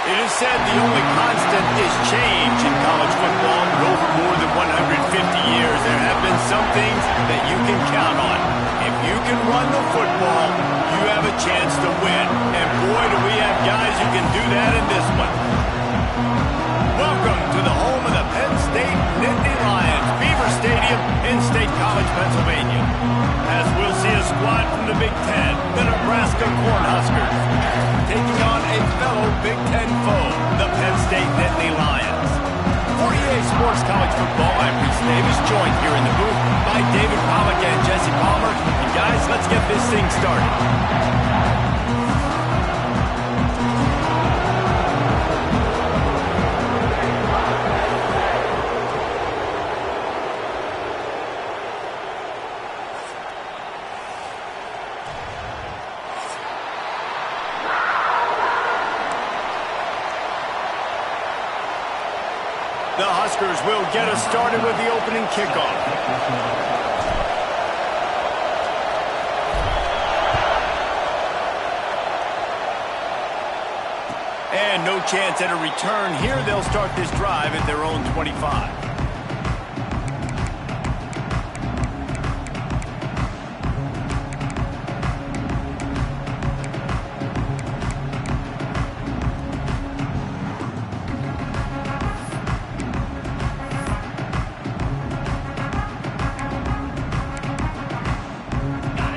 It is said the only constant is change in college football. Over more than 150 years, there have been some things that you can count on. If you can run the football, you have a chance to win. And boy, do we have guys who can do that in this one. Welcome to the home of the Penn State Nittany Lions, Beaver Stadium in State College, Pennsylvania. As we'll see a squad from the Big Ten, the Nebraska Cornhuskers, taking on a fellow Big Ten foe, the Penn State Nittany Lions. For EA Sports College Football, I'm Reese Davis, joined here in the booth by David Pollack and Jesse Palmer. And guys, let's get this thing started. The Huskers will get us started with the opening kickoff. And no chance at a return here. They'll start this drive at their own 25.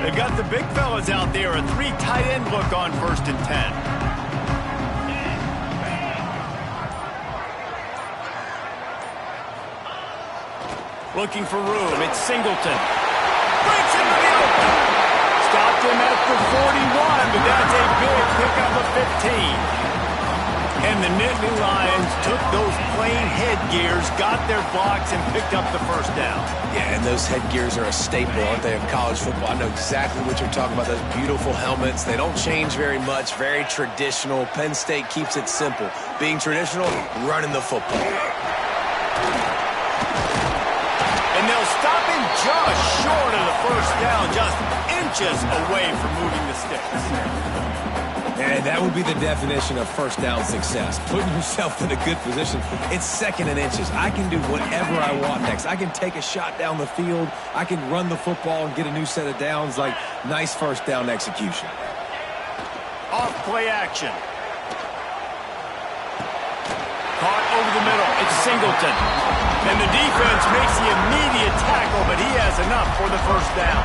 They've got the big fellas out there, a 3 tight end look on 1st and 10. Looking for room, it's Singleton. Breaks into the open. Stopped him at the 41, but that's a big pickup of 15. And the Nittany Lions took those plain headgears, got their blocks, and picked up the first down. Yeah, and those headgears are a staple, aren't they, of college football? I know exactly what you're talking about, those beautiful helmets. They don't change very much, very traditional. Penn State keeps it simple. Being traditional, running the football. And they'll stop him just short of the first down, just inches away from moving the sticks. And that would be the definition of first down success. Putting yourself in a good position. It's 2nd and inches. I can do whatever I want next. I can take a shot down the field. I can run the football and get a new set of downs. Like, nice first down execution. Off play action. Caught over the middle. It's Singleton. And the defense makes the immediate tackle, but he has enough for the first down.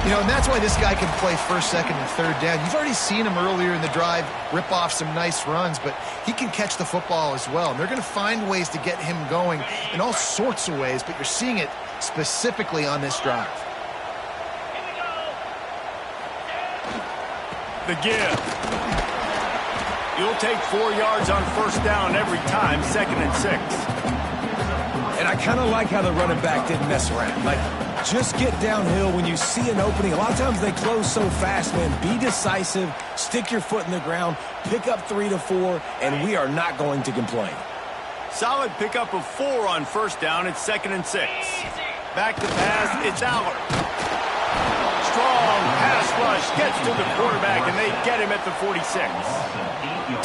You know, and that's why this guy can play 1st, 2nd, and 3rd down. You've already seen him earlier in the drive rip off some nice runs, but he can catch the football as well. And they're going to find ways to get him going in all sorts of ways, but you're seeing it specifically on this drive. The give. You'll take 4 yards on 1st down every time, 2nd and 6. And I kind of like how the running back didn't mess around. Like, just get downhill when you see an opening. A lot of times they close so fast, man. Be decisive, stick your foot in the ground, pick up 3 to 4, and we are not going to complain. Solid pickup of 4 on 1st down. It's 2nd and 6. Back to pass, it's Aller. Strong pass rush gets to the quarterback, and they get him at the 46.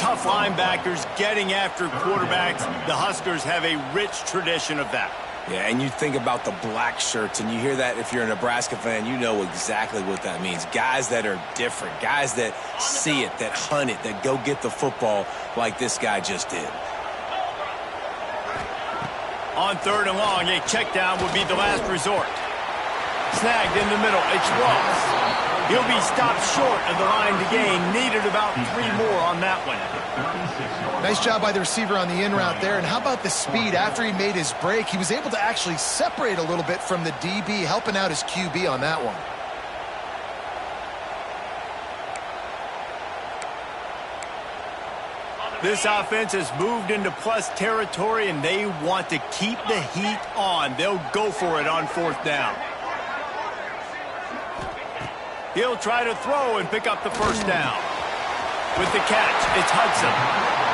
Tough linebackers getting after quarterbacks. The Huskers have a rich tradition of that. Yeah, and you think about the black shirts, and you hear that if you're a Nebraska fan, you know exactly what that means. Guys that are different, guys that see it, that hunt it, that go get the football like this guy just did. On 3rd and long, a check down would be the last resort. Snagged in the middle, it's Ross. He'll be stopped short of the line to gain. Needed about 3 more on that one. Nice job by the receiver on the in route there. And how about the speed? After he made his break, he was able to actually separate a little bit from the DB, helping out his QB on that one. This offense has moved into plus territory, and they want to keep the heat on. They'll go for it on 4th down. He'll try to throw and pick up the 1st down. With the catch, it's Hudson.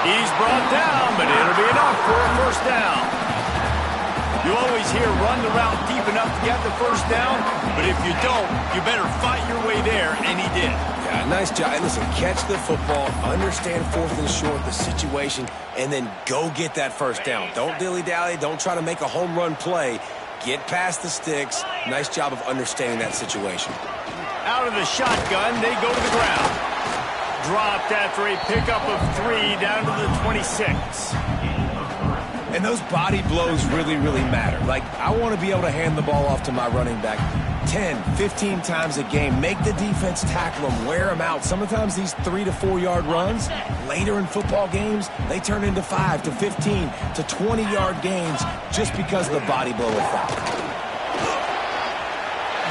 He's brought down, but it'll be enough for a 1st down. You always hear run the route deep enough to get the 1st down, but if you don't, you better fight your way there, and he did. Yeah, nice job. And listen, catch the football, understand 4th and short, the situation, and then go get that 1st down. Don't dilly-dally. Don't try to make a home run play. Get past the sticks. Nice job of understanding that situation. Out of the shotgun, they go to the ground. Dropped after a pickup of 3 down to the 26. And those body blows really, really matter. Like, I want to be able to hand the ball off to my running back 10, 15 times a game. Make the defense tackle them, wear them out. Sometimes these 3 to 4 yard runs, later in football games, they turn into 5 to 15 to 20 yard gains just because of the body blow effect.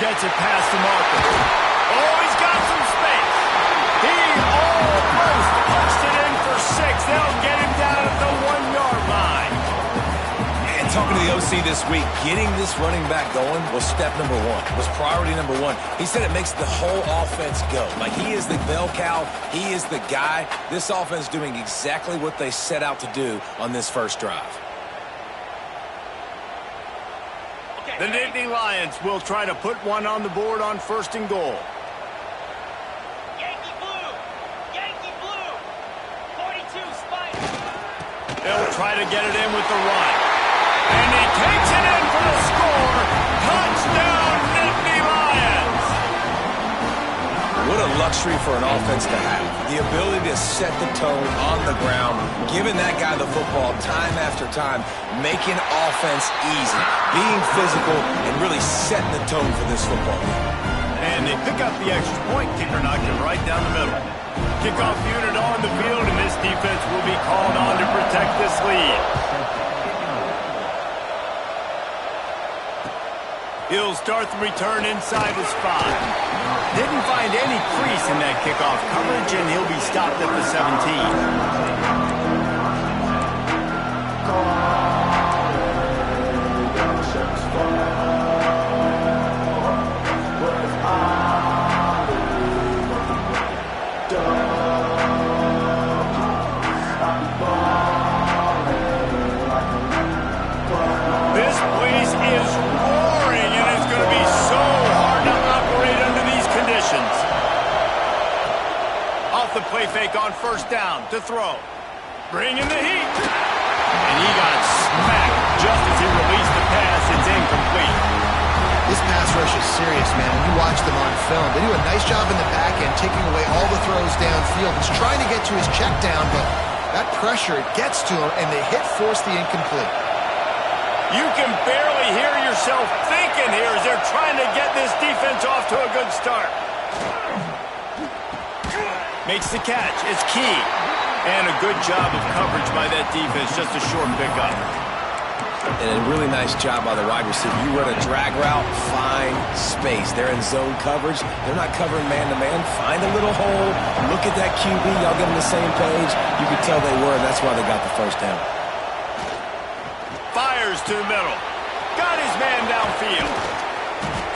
Gets it past the marker. Oh, he's got some space. He almost punched it in for 6. They'll get him down at the 1 yard line. And talking to the OC this week, getting this running back going was step number 1, was priority number 1. He said it makes the whole offense go. Like, he is the bell cow. He is the guy. This offense doing exactly what they set out to do on this first drive. The Nittany Lions will try to put one on the board on 1st and goal. Yankee blue! Yankee blue! 42 Spider! They'll try to get it in with the run. And he takes it in for the score. Touchdown, Nittany Lions! What a luxury for an offense to have. The ability to set the tone on the ground, giving that guy the football time after time, making offense easy, being physical, and really setting the tone for this football game. And they pick up the extra point. Kicker knocked it right down the middle. Kickoff unit on the field, and this defense will be called on to protect this lead. He'll start the return inside his 5. Didn't find any crease in that kickoff coverage, and he'll be stopped at the 17. This place is roaring, and it's going to be so hard to operate under these conditions. Off the play fake on 1st down to throw. Bringing the heat. And he got smacked just as he released the pass. It's incomplete. This pass rush is serious, man. When you watch them on film, they do a nice job in the back end, taking away all the throws downfield. He's trying to get to his check down, but that pressure, it gets to him, and the hit forced the incomplete. You can barely hear yourself thinking here as they're trying to get this defense off to a good start. Makes the catch. It's key. And a good job of coverage by that defense. Just a short pickup. And a really nice job by the wide receiver. You run a drag route, find space. They're in zone coverage. They're not covering man-to-man. Find a little hole. Look at that QB. Y'all get on the same page. You could tell they were, and that's why they got the 1st down. Fires to the middle. Got his man downfield.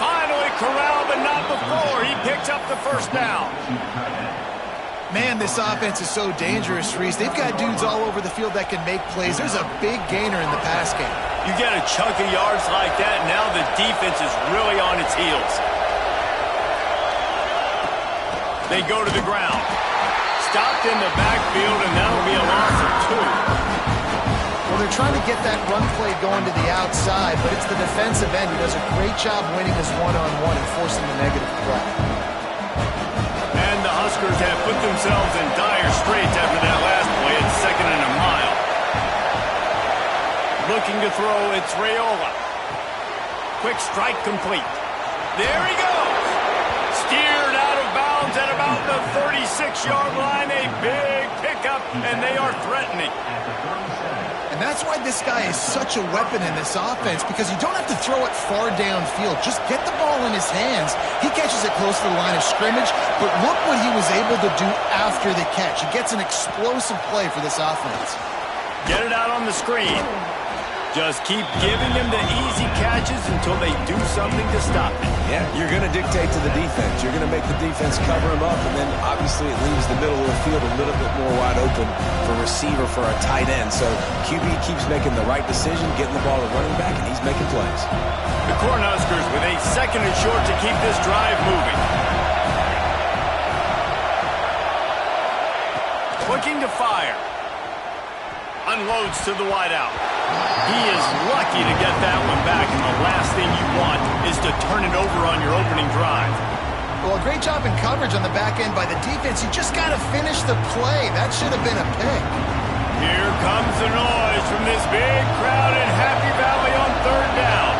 Finally corralled, but not before. He picks up the 1st down. Man, this offense is so dangerous, Reese. They've got dudes all over the field that can make plays. There's a big gainer in the pass game. You get a chunk of yards like that, now the defense is really on its heels. They go to the ground. Stopped in the backfield, and that'll be a loss of 2. Well, they're trying to get that run play going to the outside, but it's the defensive end who does a great job winning his one-on-one and forcing the negative play. And the Huskers have put themselves in dire straits after that last play. It's 2nd and a mile. Looking to throw, it's Raiola. Quick strike complete. There he goes. Steered out of bounds at about the 36-yard line. A big pickup, and they are threatening. And that's why this guy is such a weapon in this offense, because you don't have to throw it far downfield. Just get the ball in his hands. He catches it close to the line of scrimmage, but look what he was able to do after the catch. He gets an explosive play for this offense. Get it out on the screen. Just keep giving him the easy catches until they do something to stop it. Yeah, you're going to dictate to the defense. You're going to make the defense cover him up, and then obviously it leaves the middle of the field a little bit more wide open for receiver, for a tight end. So QB keeps making the right decision, getting the ball to running back, and he's making plays. The Cornhuskers with a 2nd and short to keep this drive moving. Looking to fire. Unloads to the wideout. He is lucky to get that one back, and the last thing you want is to turn it over on your opening drive. Well, a great job in coverage on the back end by the defense. You just got to finish the play. That should have been a pick. Here comes the noise from this big crowd in Happy Valley on 3rd down.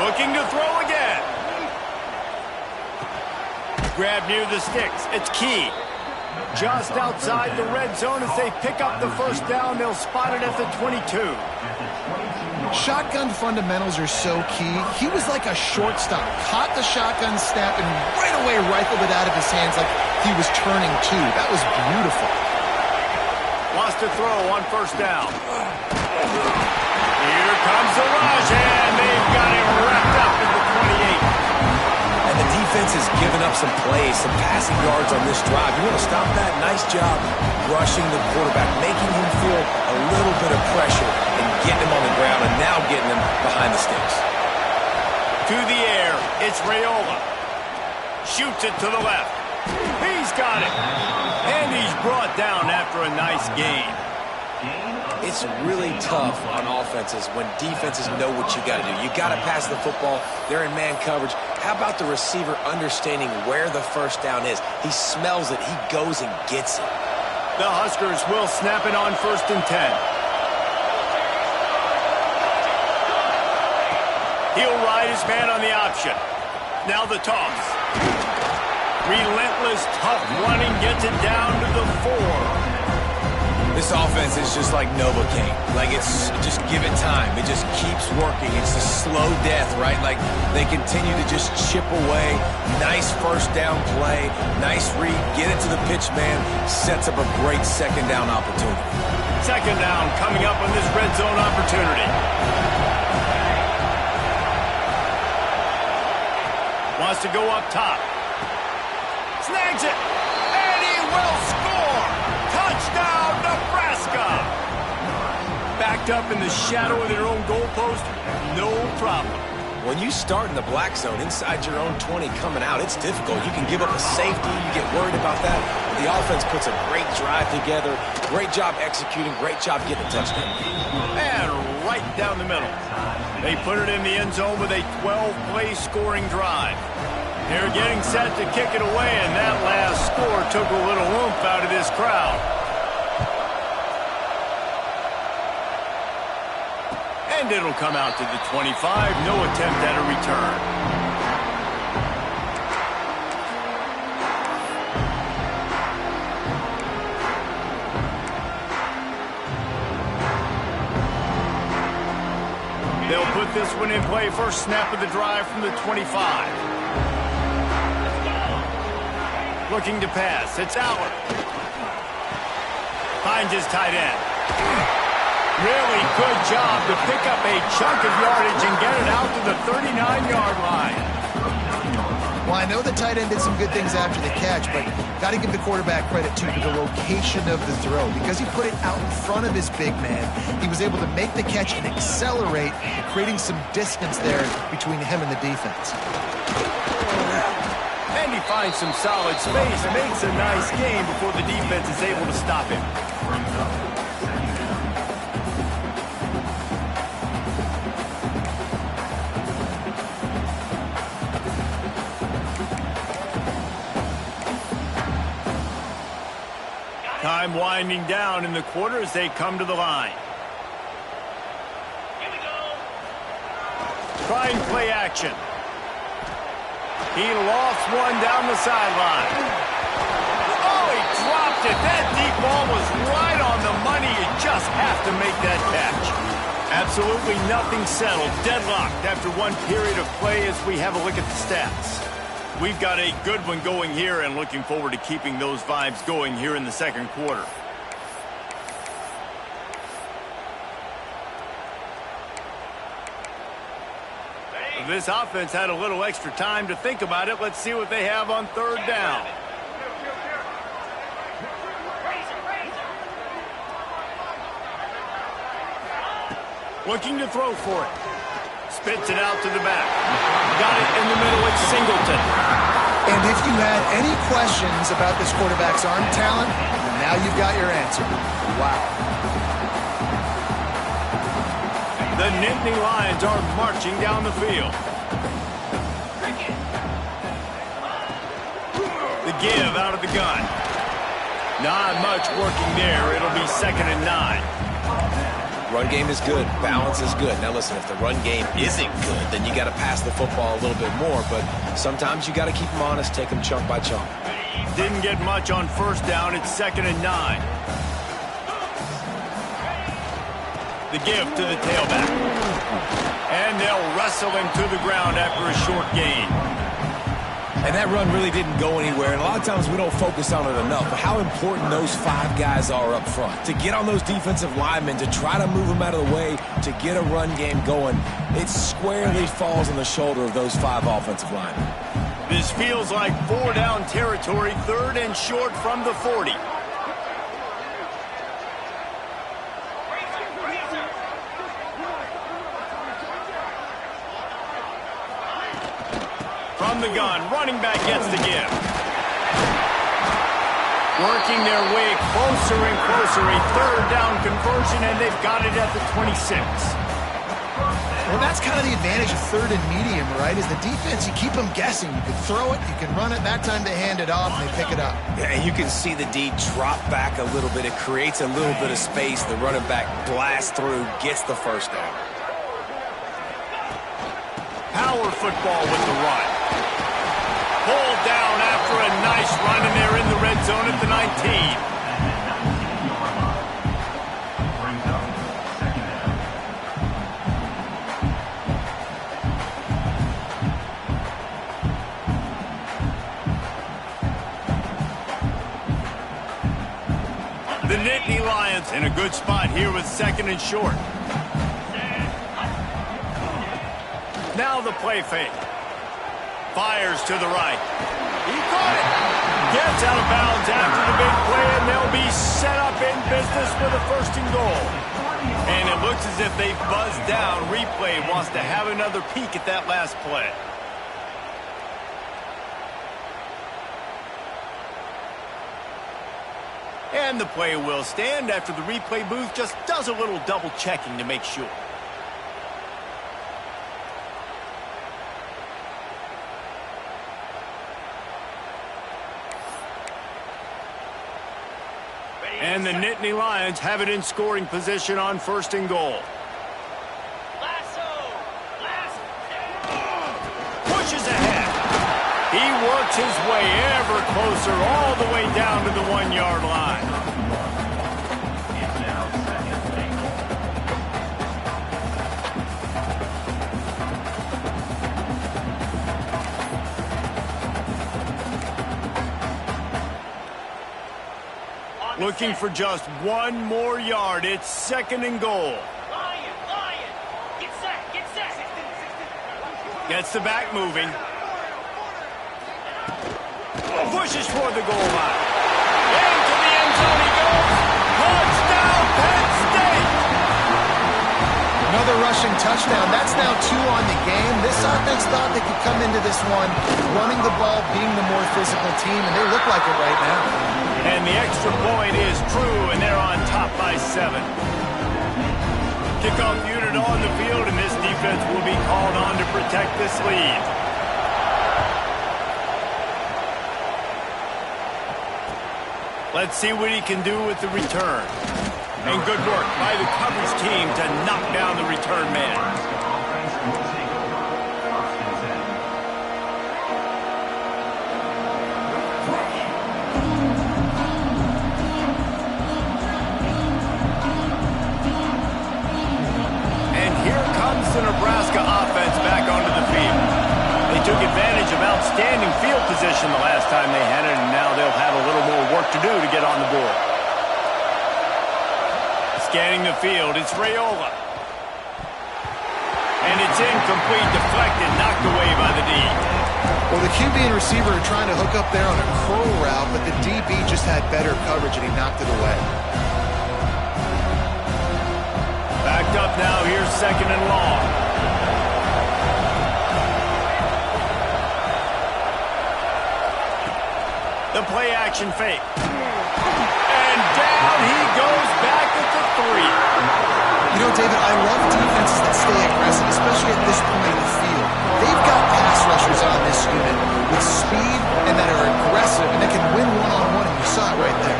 Looking to throw again. Grab near the sticks. It's Key. Just outside the red zone. If they pick up the 1st down, they'll spot it at the 22. Shotgun fundamentals are so key. He was like a shortstop. Caught the shotgun snap and right away rifled it out of his hands like he was turning two. That was beautiful. Wants to throw on 1st down. Here comes the rush, and they've got him wrapped up at the 28. And the defense has given up some plays, some passing yards on this drive. You want to stop that? Nice job rushing the quarterback, making him feel a little bit of pressure and getting him on the ground, and now getting him behind the sticks. To the air, it's Raiola. Shoots it to the left. He's got it. And he's brought down after a nice gain. It's really tough on offenses when defenses know what you got to do. You got to pass the football. They're in man coverage. How about the receiver understanding where the 1st down is? He smells it. He goes and gets it. The Huskers will snap it on 1st and 10. He'll ride his man on the option. Now the toss. Relentless, tough running gets it down to the 4. This offense is just like Novocaine. Like, it's just give it time. It just keeps working. It's a slow death, right? Like, they continue to just chip away. Nice 1st down play. Nice read. Get it to the pitch man. Sets up a great 2nd down opportunity. 2nd down coming up on this red zone opportunity. Wants to go up top. Snags it. And he will score. Touchdown, Nebraska! Backed up in the shadow of their own goalpost, no problem. When you start in the black zone inside your own 20 coming out, it's difficult. You can give up a safety. You get worried about that. The offense puts a great drive together. Great job executing. Great job getting a touchdown. And right down the middle. They put it in the end zone with a 12-play scoring drive. They're getting set to kick it away, and that last score took a little oomph out of this crowd. And it'll come out to the 25. No attempt at a return. They'll put this one in play. First snap of the drive from the 25. Looking to pass. It's Aller. Finds his tight end. Really good job to pick up a chunk of yardage and get it out to the 39-yard line. Well, I know the tight end did some good things after the catch, but got to give the quarterback credit, too, for the location of the throw. Because he put it out in front of his big man, he was able to make the catch and accelerate, creating some distance there between him and the defense. And he finds some solid space, makes a nice game before the defense is able to stop him. Time winding down in the quarter as they come to the line. Here we go. Trying play action. He lofts one down the sideline. Oh, he dropped it. That deep ball was right on the money. You just have to make that catch. Absolutely nothing settled. Deadlocked after one period of play as we have a look at the stats. We've got a good one going here and looking forward to keeping those vibes going here in the second quarter. This offense had a little extra time to think about it. Let's see what they have on third down. Looking to throw for it. Spits it out to the back. Got it in the middle. It's Singleton. And if you had any questions about this quarterback's arm talent, now you've got your answer. Wow. The Nittany Lions are marching down the field. The give out of the gun. Not much working there. It'll be 2nd and 9. Run game is good. Balance is good. Now listen, if the run game isn't good, then you got to pass the football a little bit more. But sometimes you got to keep them honest, take them chunk by chunk. Didn't get much on first down. It's 2nd and 9. The give to the tailback. And they'll wrestle him to the ground after a short gain. And that run really didn't go anywhere. And a lot of times we don't focus on it enough. But how important those 5 guys are up front. To get on those defensive linemen, to try to move them out of the way, to get a run game going, it squarely falls on the shoulder of those 5 offensive linemen. This feels like 4 down territory, 3rd and short from the 40. From the gun, running back gets the give. Working their way closer and closer, a 3rd down conversion, and they've got it at the 26. Well, that's kind of the advantage of 3rd and medium, right? Is the defense, you keep them guessing. You can throw it, you can run it. That time they hand it off, and they pick it up. Yeah, and you can see the D drop back a little bit. It creates a little bit of space. The running back blasts through, gets the 1st down. Power football with the run. Pulled down after a nice run, and they're in the red zone at the 19. The Nittany Lions in a good spot here with 2nd and short. Now the play fake. Fires to the right. He caught it. Gets out of bounds after the big play, and they'll be set up in business with a 1st and goal. And it looks as if they buzzed down. Replay wants to have another peek at that last play. And the play will stand after the replay booth just does a little double checking to make sure. And the Nittany Lions have it in scoring position on 1st and goal. Pushes ahead. He works his way ever closer all the way down to the 1-yard line. Looking for just 1 more yard. It's 2nd and goal. Lion. Get set. Gets the back moving. Pushes for the goal line. Into the end zone he goes. Touchdown, Penn State! Another rushing touchdown. That's now 2 on the game. This offense thought they could come into this one running the ball, being the more physical team, and they look like it right now. And the extra point is true, and they're on top by 7. Kickoff unit on the field, and this defense will be called on to protect this lead. Let's see what he can do with the return. And good work by the coverage team to knock down the return man. And here comes the Nebraska offense back onto the field. They took advantage of outstanding field position the last time they had it, and now they'll have a little more work to do to get on the board. Scanning the field, it's Raiola. And it's incomplete, deflected, knocked away by the D. Well, the QB and receiver are trying to hook up there on a curl route, but the DB just had better coverage, and he knocked it away. Backed up now, here's 2nd and long. The play action fake. And down he goes back at the 3. You know, David, I love defenses that stay aggressive, especially at this point in the field. They've got pass rushers on this unit with speed and that are aggressive and that can win one-on-one, and you saw it right there.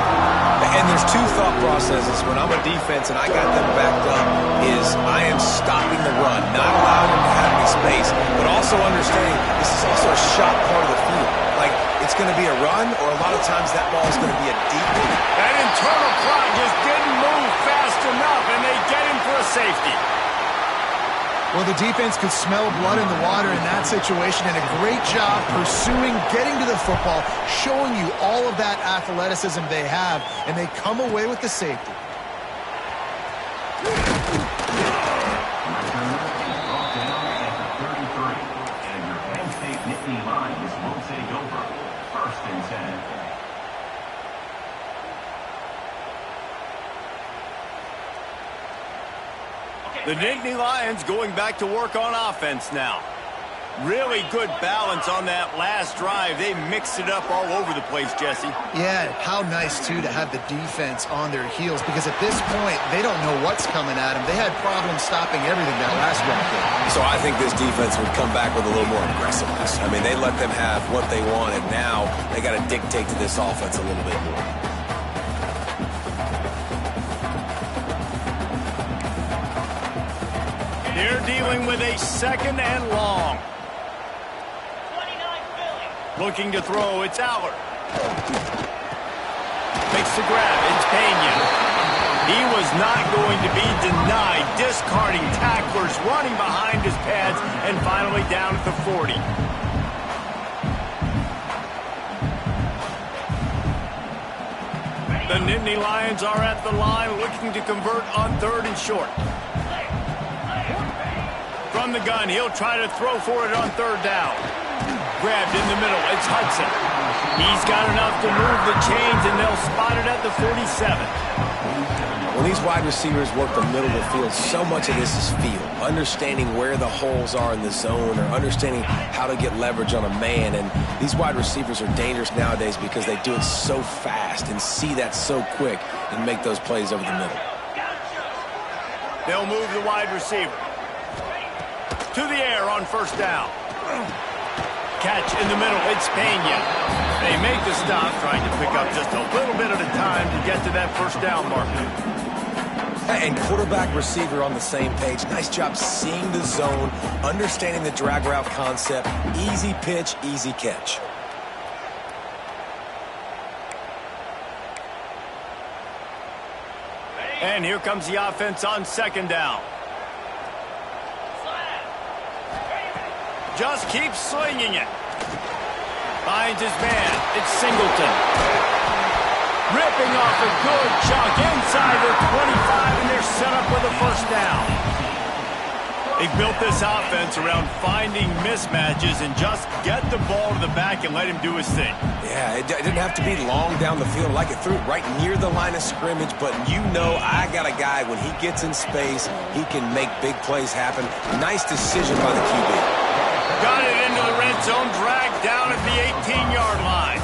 And there's 2 thought processes when I'm a defense and I got them backed up is I am stopping the run, not allowing them to have any space, but also understanding this is also a shot part of the field. Like, it's going to be a run, or a lot of times that ball is going to be a deep one. That internal clock just didn't move fast enough, and they get him for a safety. Well, the defense could smell blood in the water in that situation, and a great job pursuing, getting to the football, showing you all of that athleticism they have, and they come away with the safety. Penn State Nittany Lions will take over. 1st and 10. The Nittany Lions going back to work on offense now. Really good balance on that last drive. They mixed it up all over the place, Jesse. Yeah, how nice, too, to have the defense on their heels, because at this point, they don't know what's coming at them. They had problems stopping everything that last drive. So I think this defense would come back with a little more aggressiveness. I mean, they let them have what they wanted. Now they got to dictate to this offense a little bit more. They're dealing with a 2nd and long. 29 Philly. Looking to throw, it's Allard. Makes the grab, it's Pena. He was not going to be denied, discarding tacklers, running behind his pads, and finally down at the 40. The Nittany Lions are at the line, looking to convert on 3rd and short. From the gun, he'll try to throw for it on 3rd down. Grabbed in the middle, it's Hudson. He's got enough to move the chains, and they'll spot it at the 47. When these wide receivers work the middle of the field, so much of this is feel. Understanding where the holes are in the zone, or understanding how to get leverage on a man. And these wide receivers are dangerous nowadays because they do it so fast and see that so quick and make those plays over the middle. They'll move the wide receiver to the air on 1st down. Catch in the middle, it's Pena. They make the stop, trying to pick up just a little bit at a time to get to that 1st down marker. And quarterback receiver on the same page. Nice job seeing the zone, understanding the drag route concept. Easy pitch, easy catch. And here comes the offense on 2nd down. Just keeps slinging it. Finds his man. It's Singleton. Ripping off a good chunk inside the 25, and they're set up with a 1st down. They built this offense around finding mismatches and just get the ball to the back and let him do his thing. Yeah, it didn't have to be long down the field. Like it threw it right near the line of scrimmage, but you know I got a guy, when he gets in space, he can make big plays happen. Nice decision by the QB. Got it into the red zone, dragged down at the 18-yard line.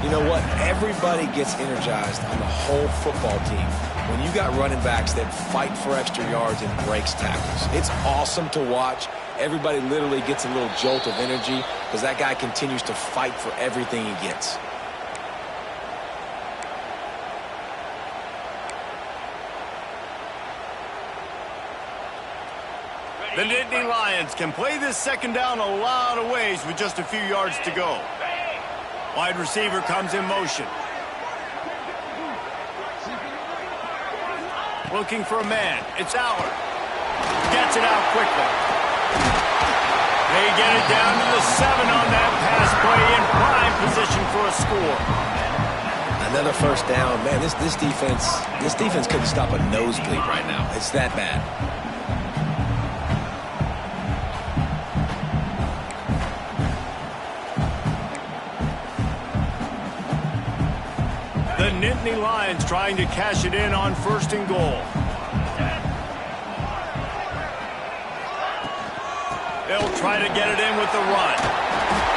You know what? Everybody gets energized on the whole football team when you got running backs that fight for extra yards and breaks tackles. It's awesome to watch. Everybody literally gets a little jolt of energy because that guy continues to fight for everything he gets. The Nittany Lions can play this second down a lot of ways with just a few yards to go. Wide receiver comes in motion. Looking for a man. It's Allard. Gets it out quickly. They get it down to the 7 on that pass play, in prime position for a score. Another first down. Man, this defense couldn't stop a nosebleed right now. It's that bad. The Nittany Lions trying to cash it in on 1st and goal. They'll try to get it in with the run.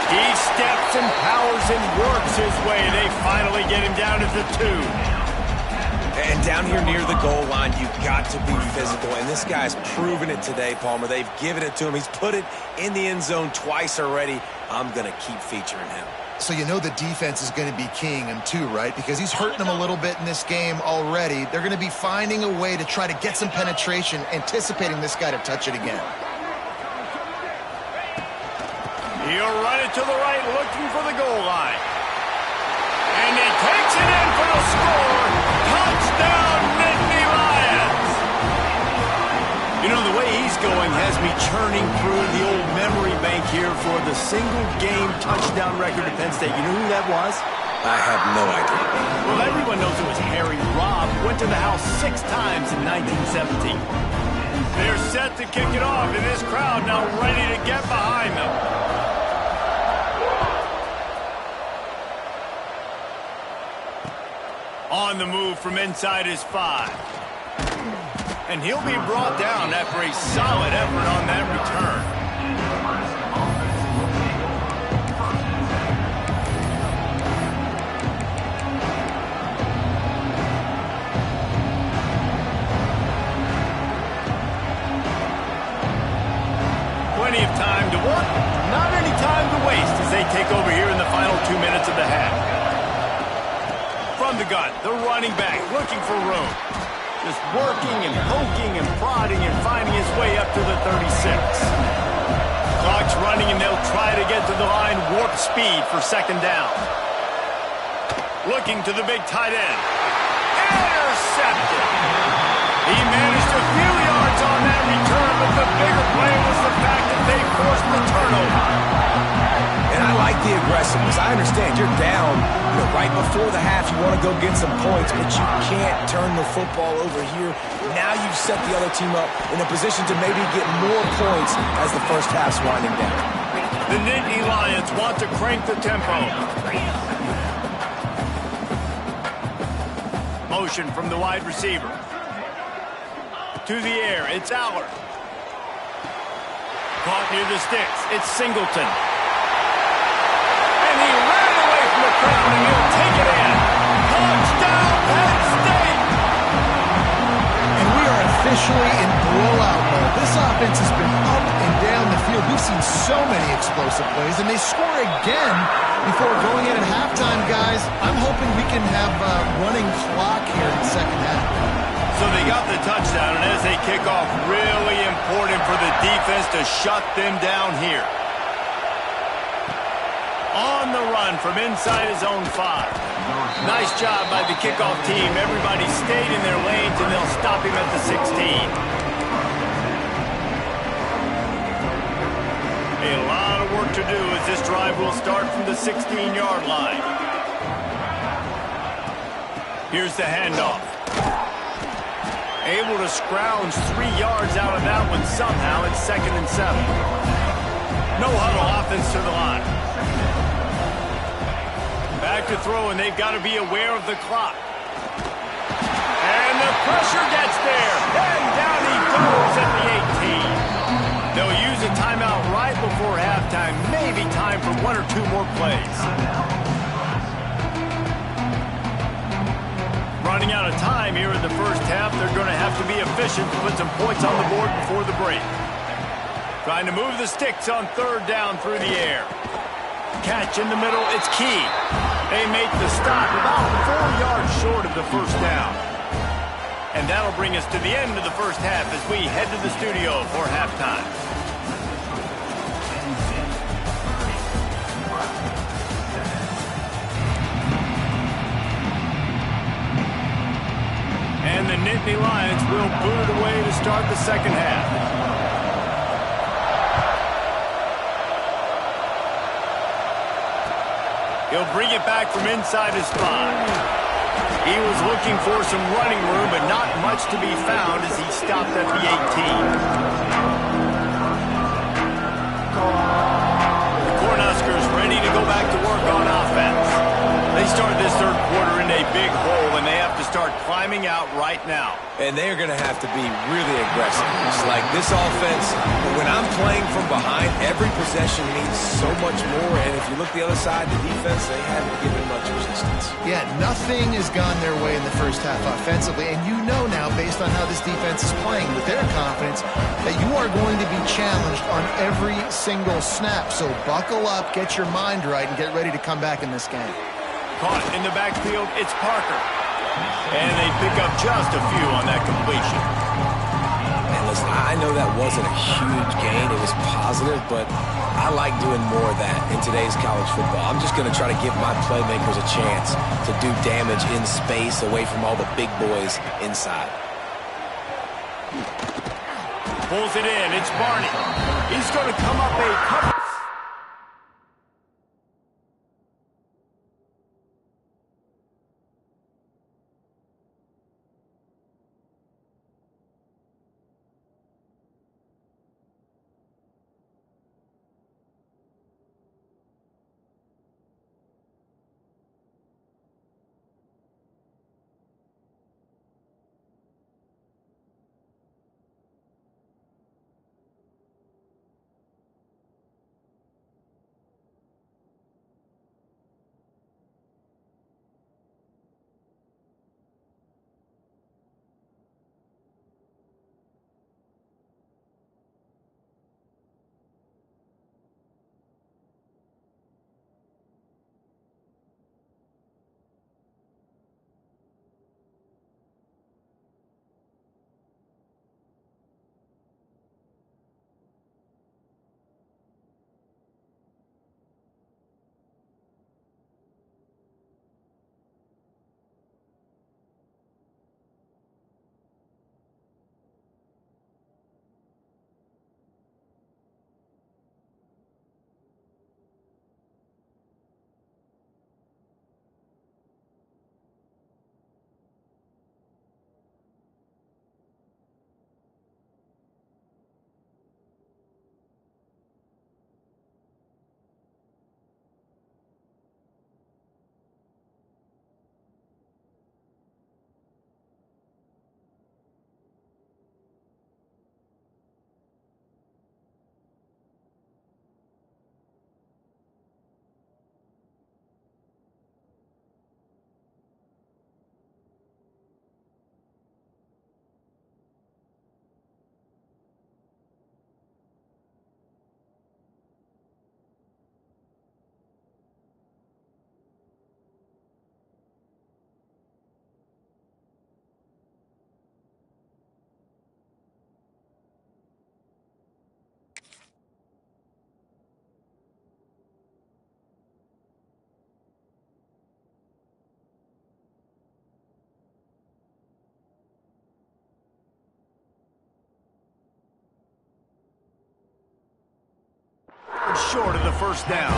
He steps and powers and works his way. They finally get him down at the 2. And down here near the goal line, you've got to be physical. And this guy's proven it today, Palmer. They've given it to him. He's put it in the end zone twice already. I'm going to keep featuring him. So you know the defense is going to be keying him too, right? Because he's hurting them a little bit in this game already. They're going to be finding a way to try to get some penetration, anticipating this guy to touch it again. He'll run it to the right, looking for the goal line. And he takes it in for the score. Touchdown, Nittany Lions! You know, the way he's going has me churning through the old memory bank here for the single-game touchdown record at Penn State. You know who that was? I have no idea. Well, everyone knows it was Harry Robb. Went to the house 6 times in 1917. They're set to kick it off, and this crowd now ready to get behind them. On the move from inside his 5. And he'll be brought down after a solid effort on that return. Plenty of time to work, not any time to waste as they take over here in the final 2 minutes of the half. From the gun, the running back looking for room. Just working and poking and prodding and finding his way up to the 36. Clock's running and they'll try to get to the line warp speed for 2nd down. Looking to the big tight end. Intercepted. He managed a few yards on that return, but the bigger play was the fact that they forced the turnover. And I like the aggressiveness. I understand you're down, right before the half. You want to go get some points, but you can't turn the football over here. Now you've set the other team up in a position to maybe get more points as the first half's winding down. The Nittany Lions want to crank the tempo. Motion from the wide receiver. To the air, it's Allard. Caught near the sticks, it's Singleton. And he ran away from the crowd, and he'll take it in. Touchdown, Penn State! And we are officially in blowout mode. This offense has been up and down the field. We've seen so many explosive plays, and they score again before going in at halftime, guys. I'm hoping we can have a running clock here in the second half. So they got the touchdown, and as they kick off, really important for the defense to shut them down here. On the run from inside his own 5. Nice job by the kickoff team. Everybody stayed in their lanes, and they'll stop him at the 16. A lot of work to do as this drive will start from the 16-yard line. Here's the handoff. Able to scrounge 3 yards out of that one somehow. It's 2nd and 7. No huddle offense to the line. Back to throw, and they've got to be aware of the clock. And the pressure gets there. And down he goes at the 18. They'll use a timeout right before halftime. Maybe time for 1 or 2 more plays. Running out of time here in the first half. They're going to have to be efficient to put some points on the board before the break. Trying to move the sticks on 3rd down through the air. Catch in the middle, it's key. They make the stop about 4 yards short of the first down. And that'll bring us to the end of the first half as we head to the studio for halftime. And the Nittany Lions will boot it away to start the second half. He'll bring it back from inside his 5. He was looking for some running room, but not much to be found as he stopped at the 18. The Cornhuskers ready to go back to work on offense. They started this 3rd quarter in a big hole, and they have to start climbing out right now. And they are going to have to be really aggressive. It's like this offense, when I'm playing from behind, every possession means so much more. And if you look the other side, the defense, they haven't given much resistance. Yeah, nothing has gone their way in the first half offensively. And you know now, based on how this defense is playing with their confidence, that you are going to be challenged on every single snap. So buckle up, get your mind right, and get ready to come back in this game. Caught in the backfield, it's Parker. And they pick up just a few on that completion. And listen, I know that wasn't a huge gain. It was positive, but I like doing more of that in today's college football. I'm just going to try to give my playmakers a chance to do damage in space away from all the big boys inside. Pulls it in, it's Barney. He's going to come up a cover. Short of the first down.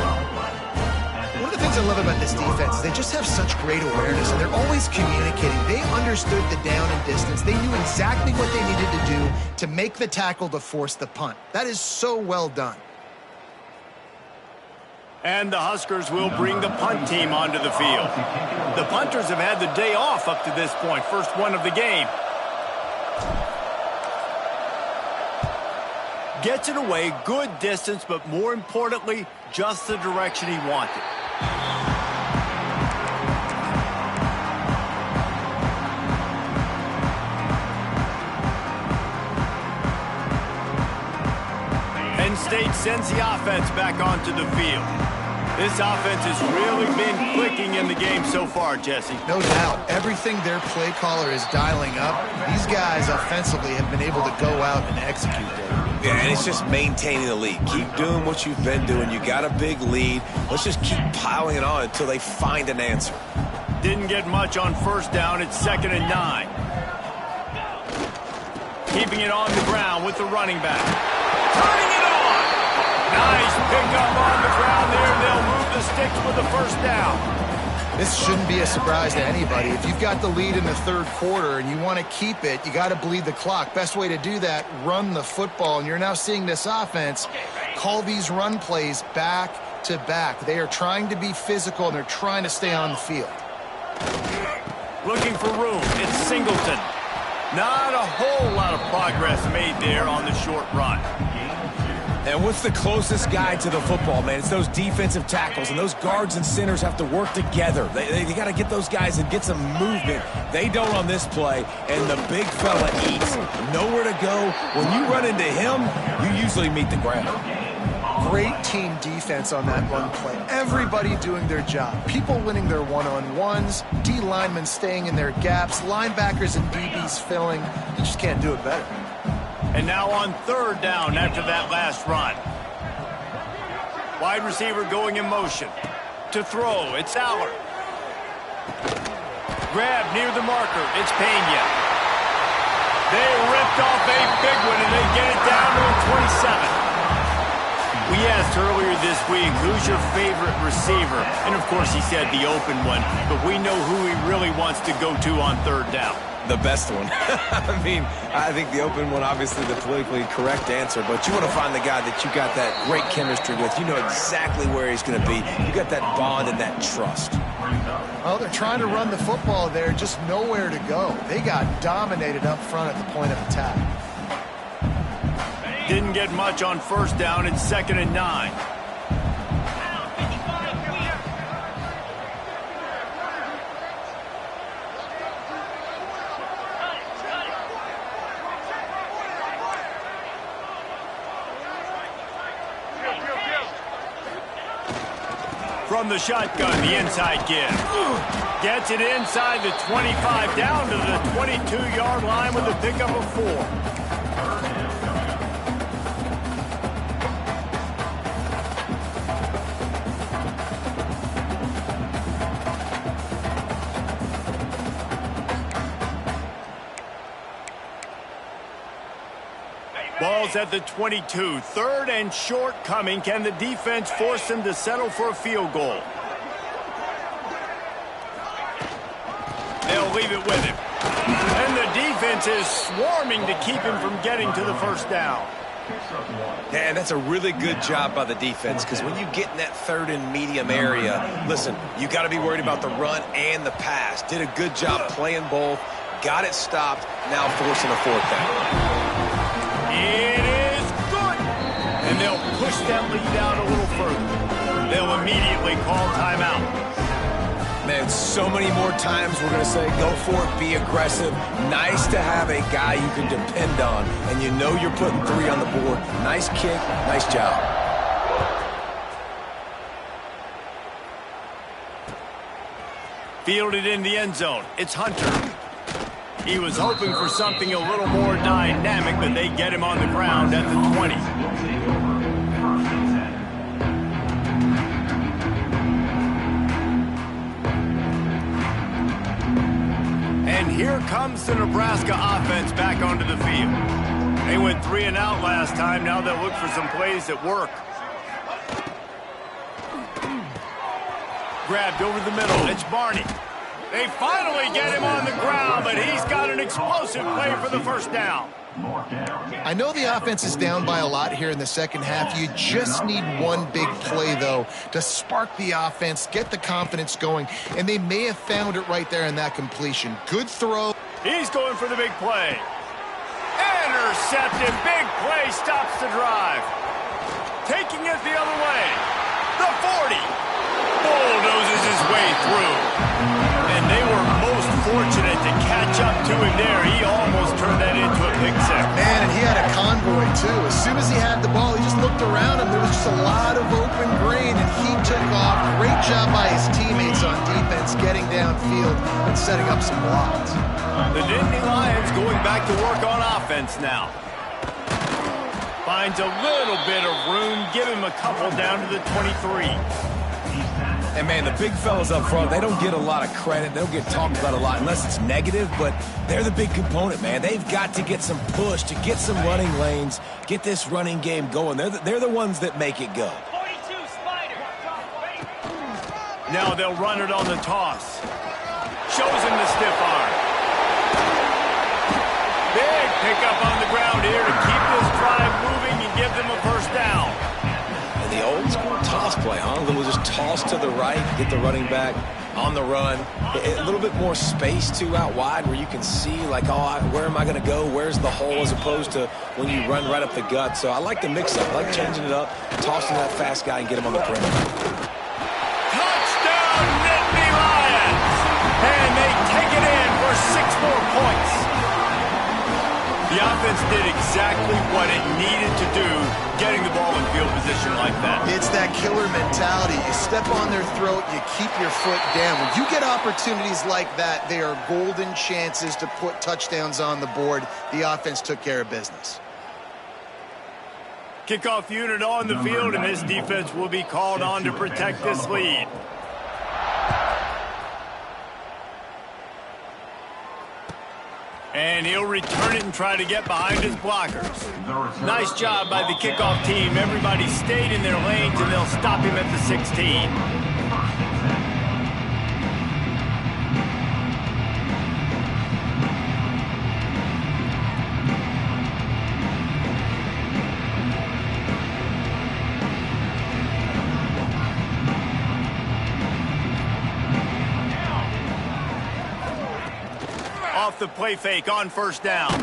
One of the things I love about this defense is they just have such great awareness, and they're always communicating. They understood the down and distance. They knew exactly what they needed to do to make the tackle to force the punt. That is so well done. And the Huskers will bring the punt team onto the field. The punters have had the day off up to this point. First one of the game. Gets it away, good distance, but more importantly, just the direction he wanted. Penn State sends the offense back onto the field. This offense has really been clicking in the game so far, Jesse. No doubt. Everything their play caller is dialing up, these guys offensively have been able to go out and execute there. Yeah, and it's just maintaining the lead. Keep doing what you've been doing. You got a big lead. Let's just keep piling it on until they find an answer. Didn't get much on first down. It's 2nd and 9. Keeping it on the ground with the running back. Turning it on! Nice pickup on the ground there. They'll move the sticks with the first down. This shouldn't be a surprise to anybody. If you've got the lead in the third quarter and you want to keep it, you got to bleed the clock. Best way to do that, run the football. And you're now seeing this offense call these run plays back to back. They are trying to be physical, and they're trying to stay on the field. Looking for room. It's Singleton. Not a whole lot of progress made there on the short run. And what's the closest guy to the football, man? It's those defensive tackles, and those guards and centers have to work together. They got to get those guys and get some movement. They don't on this play, and the big fella eats. Nowhere to go. When you run into him, you usually meet the ground. Great team defense on that run play. Everybody doing their job. People winning their one-on-ones, D linemen staying in their gaps, linebackers and DBs filling. You just can't do it better. And now on third down after that last run. Wide receiver going in motion. To throw, it's Aller. Grab near the marker, it's Pena. They ripped off a big one, and they get it down to a 27. We asked earlier this week, who's your favorite receiver? And of course he said the open one, but we know who he really wants to go to on third down. The best one. I mean, I think the open one, obviously the politically correct answer, but you want to find the guy that you got that great chemistry with. You know exactly where he's going to be. You got that bond and that trust. Well, they're trying to run the football there, just nowhere to go. They got dominated up front at the point of attack. Didn't get much on first down. It's 2nd and 9. From the shotgun, the inside give. Gets it inside the 25, down to the 22-yard line with a pickup of 4. Ball's at the 22. Third and short coming. Can the defense force them to settle for a field goal? They'll leave it with him. And the defense is swarming to keep him from getting to the first down. And that's a really good job by the defense, because when you get in that third and medium area, listen, you got to be worried about the run and the pass. Did a good job playing both. Got it stopped. Now forcing a fourth down. It is good. And they'll push that lead out a little further. They'll immediately call timeout. Man, so many more times we're going to say, go for it, be aggressive. Nice to have a guy you can depend on, and you know you're putting 3 on the board. Nice kick, nice job. Fielded in the end zone. It's Hunter. He was hoping for something a little more dynamic, but they get him on the ground at the 20. And here comes the Nebraska offense back onto the field. They went 3 and out last time. Now they'll look for some plays that work. Grabbed over the middle. It's Barney. They finally get him on the ground, but he's got an explosive play for the first down. I know the offense is down by a lot here in the second half. You just need one big play, though, to spark the offense, get the confidence going, and they may have found it right there in that completion. Good throw. He's going for the big play. Intercepted. Big play stops the drive. Taking it the other way. The 40. Bulldozes his way through. And they were most fortunate to catch up to him there. He almost turned that into a pick six. Man, and he had a convoy, too. As soon as he had the ball, he just looked around him. There was just a lot of open green, and he took off. Great job by his teammates on defense, getting downfield and setting up some blocks. The Nittany Lions going back to work on offense now. Finds a little bit of room. Give him a couple down to the 23. And, man, the big fellas up front, they don't get a lot of credit. They don't get talked about a lot unless it's negative, but they're the big component, man. They've got to get some push, to get some running lanes, get this running game going. They're the ones that make it go. 42, Spider. Now they'll run it on the toss. Shows him the stiff arm. Big pickup on the ground here to keep this drive moving and give them a first down. And the old school toss play, huh? A little just toss to the right, get the running back on the run. A little bit more space, too, out wide where you can see, like, oh, where am I going to go? Where's the hole, as opposed to when you run right up the gut. So I like the mix-up. I like changing it up, tossing that fast guy and get him on the perimeter. Touchdown, Nittany Lions! And they take it in for 6 more points. The offense did exactly what it needed to do, getting the ball in field position like that. It's that killer mentality. You step on their throat, you keep your foot down. When you get opportunities like that, they are golden chances to put touchdowns on the board. The offense took care of business. Kickoff unit on the field, and this defense will be called on to protect this lead. And he'll return it and try to get behind his blockers. Nice job by the kickoff team. Everybody stayed in their lanes, and they'll stop him at the 16. Off the play fake on first down. And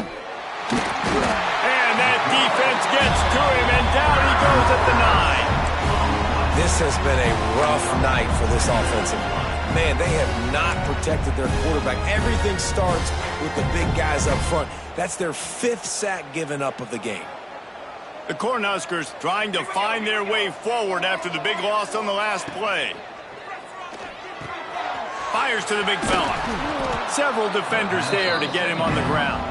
that defense gets to him, and down he goes at the 9. This has been a rough night for this offensive line. Man, they have not protected their quarterback. Everything starts with the big guys up front. That's their 5th sack given up of the game. The Cornhuskers trying to find their way forward after the big loss on the last play. Fires to the big fella. Several defenders there to get him on the ground.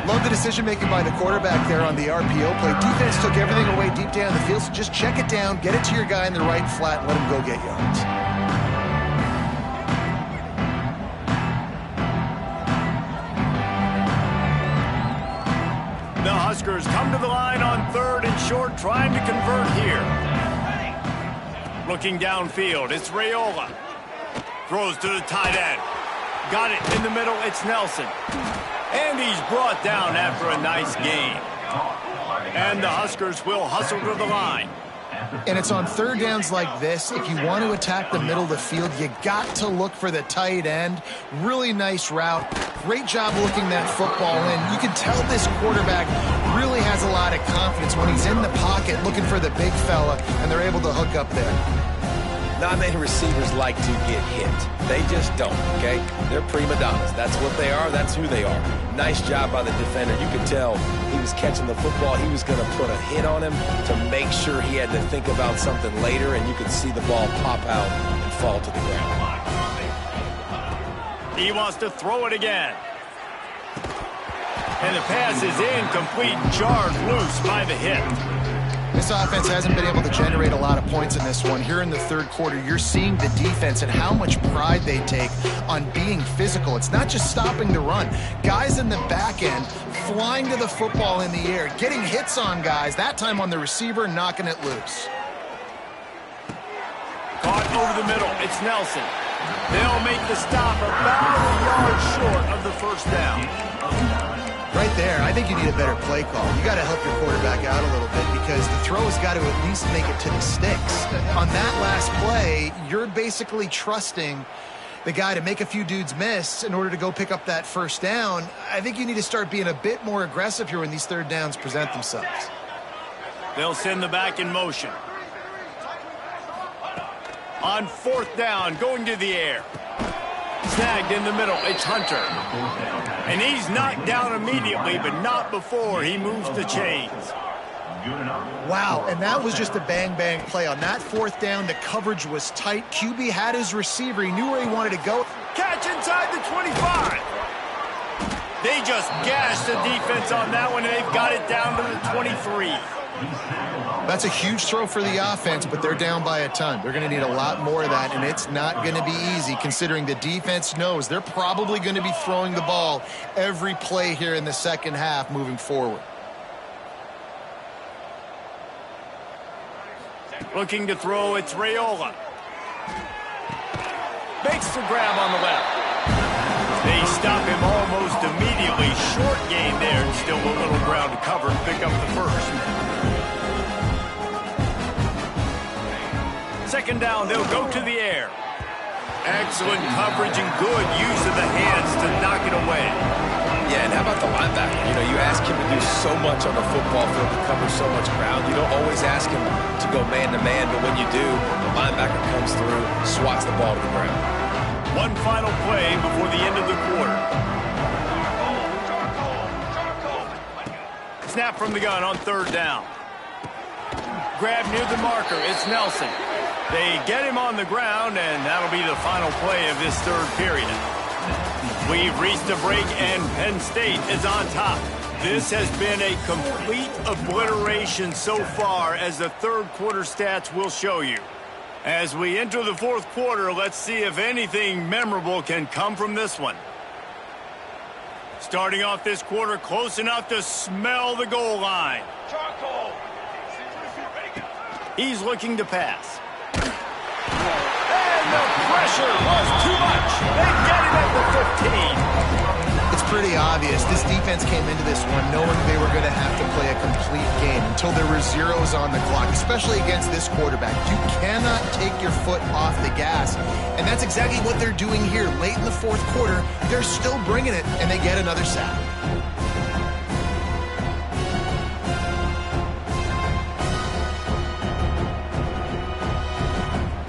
Love the decision-making by the quarterback there on the RPO play. Defense took everything away deep down the field, so just check it down, get it to your guy in the right flat, and let him go get yards. The Huskers come to the line on 3rd and short, trying to convert here. Looking downfield, it's Raiola. Throws to the tight end. Got it in the middle, it's Nelson. And he's brought down after a nice game. And the Huskers will hustle to the line. And it's on 3rd downs like this. If you want to attack the middle of the field, you got to look for the tight end. Really nice route. Great job looking that football in. You can tell this quarterback really has a lot of confidence when he's in the pocket looking for the big fella, and they're able to hook up there. Not many receivers like to get hit. They just don't, okay? They're prima donnas. That's what they are. That's who they are. Nice job by the defender. You could tell he was catching the football. He was going to put a hit on him to make sure he had to think about something later, and you could see the ball pop out and fall to the ground. He wants to throw it again. And the pass is incomplete, jarred loose by the hit. This offense hasn't been able to generate a lot of points in this one. Here in the 3rd quarter, you're seeing the defense and how much pride they take on being physical. It's not just stopping the run. Guys in the back end flying to the football in the air, getting hits on guys, that time on the receiver, knocking it loose. Caught over the middle. It's Nelson. They'll make the stop about a yard short of the first down. Right there, I think you need a better play call. You got to help your quarterback out a little bit because the throw has got to at least make it to the sticks. On that last play, you're basically trusting the guy to make a few dudes miss in order to go pick up that first down. I think you need to start being a bit more aggressive here when these third downs present themselves. They'll send the back in motion. On fourth down, going to the air. Snagged in the middle, it's Hunter. And he's knocked down immediately, but not before he moves the chains. Wow, and that was just a bang-bang play. On that fourth down, the coverage was tight. QB had his receiver. He knew where he wanted to go. Catch inside the 25. They just gashed the defense on that one, and they've got it down to the 23. That's a huge throw for the offense, but they're down by a ton. They're going to need a lot more of that, and it's not going to be easy considering the defense knows they're probably going to be throwing the ball every play here in the second half moving forward. Looking to throw, it's Raiola. Makes the grab on the left. They stop him almost immediately. Short gain there, and still a little ground to cover and pick up the first. Second down, they'll go to the air. Excellent coverage and good use of the hands to knock it away. Yeah, and how about the linebacker? You know, you ask him to do so much on the football field to cover so much ground. You don't always ask him to go man-to-man, but when you do, the linebacker comes through, swats the ball to the ground. One final play before the end of the quarter. Snap from the gun on third down. Grab near the marker, it's Nelson. They get him on the ground, and that'll be the final play of this third period. We've reached a break, and Penn State is on top. This has been a complete obliteration so far, as the third quarter stats will show you. As we enter the fourth quarter, let's see if anything memorable can come from this one. Starting off this quarter close enough to smell the goal line. He's looking to pass. And the pressure was too much. They get him at the 15. It's pretty obvious. This defense came into this one knowing they were going to have to play a complete game until there were zeros on the clock, especially against this quarterback. You cannot take your foot off the gas. And that's exactly what they're doing here. Late in the fourth quarter, they're still bringing it, and they get another sack.